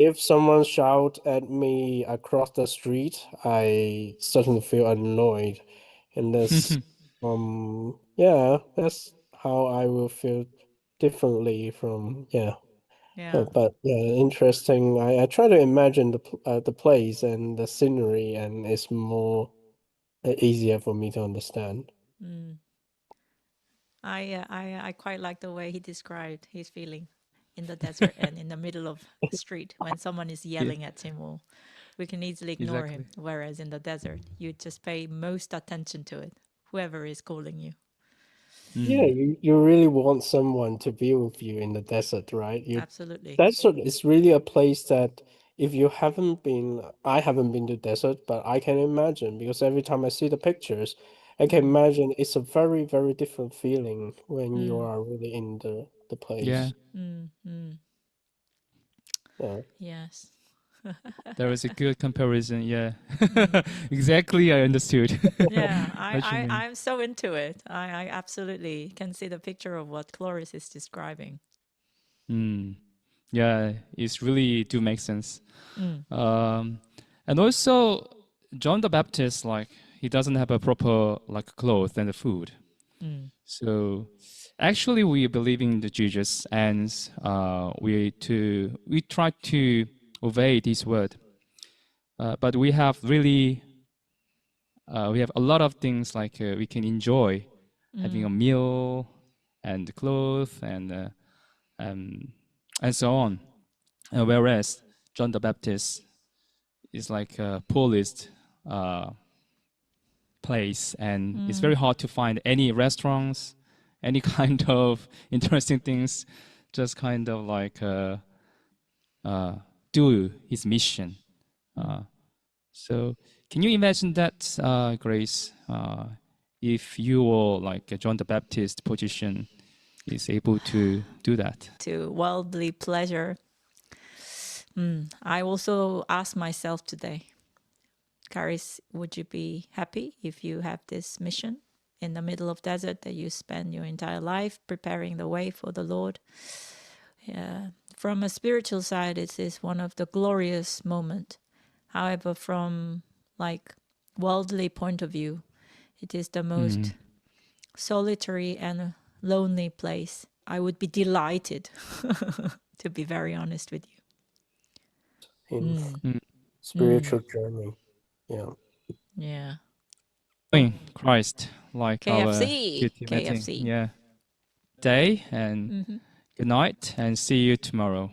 if someone shout at me across the street, I certainly feel annoyed. And that's yeah, that's how I will feel differently from Yeah. but yeah, interesting. I try to imagine the place and the scenery, and it's more easier for me to understand. Mm. I quite like the way he described his feeling in the desert and in the middle of the street when someone is Yeah, yelling at him, or we can easily ignore him. exactly. Whereas in the desert, you just pay most attention to it, whoever is calling you. Yeah, Mm. you really want someone to be with you in the desert, right? Absolutely. Desert is really a place that if you haven't been, I haven't been to desert, but I can imagine because every time I see the pictures, I can imagine it's a very, very different feeling when you Mm, are really in the Yeah, place. mm. Yeah. Yes. there was a good comparison. Yeah, Mm. exactly. I understood Yeah, what you mean. I'm so into it. I absolutely can see the picture of what Chloris is describing. Mm. Yeah, it's really do make sense. Mm. And also, John the Baptist, like he doesn't have a proper like clothes and the food. Mm. So actually, we believe in the Jesus, and we try to obey this word. But we have really we have a lot of things like we can enjoy having a Mm. meal and clothes and so on. Whereas John the Baptist is like a poorest place, and it's very Mm. hard to find any restaurants, any kind of interesting things. Just kind of like do his mission. Mm. So, can you imagine that, Grace? If you were like a John the Baptist position, is able to do that? To worldly pleasure. I also asked myself today, Charis, would you be happy if you have this mission in the middle of desert that you spend your entire life preparing the way for the Lord? Yeah. From a spiritual side, it is one of the glorious moment. However, from like worldly point of view, it is the Mm. most solitary and lonely place. I would be delighted, to be very honest with In you. Mm. spiritual journey. Yeah. Yeah. Knowing Christ, like our KFC. cutie meeting. KFC. Yeah. Day and Mm-hmm. good night, and see you tomorrow.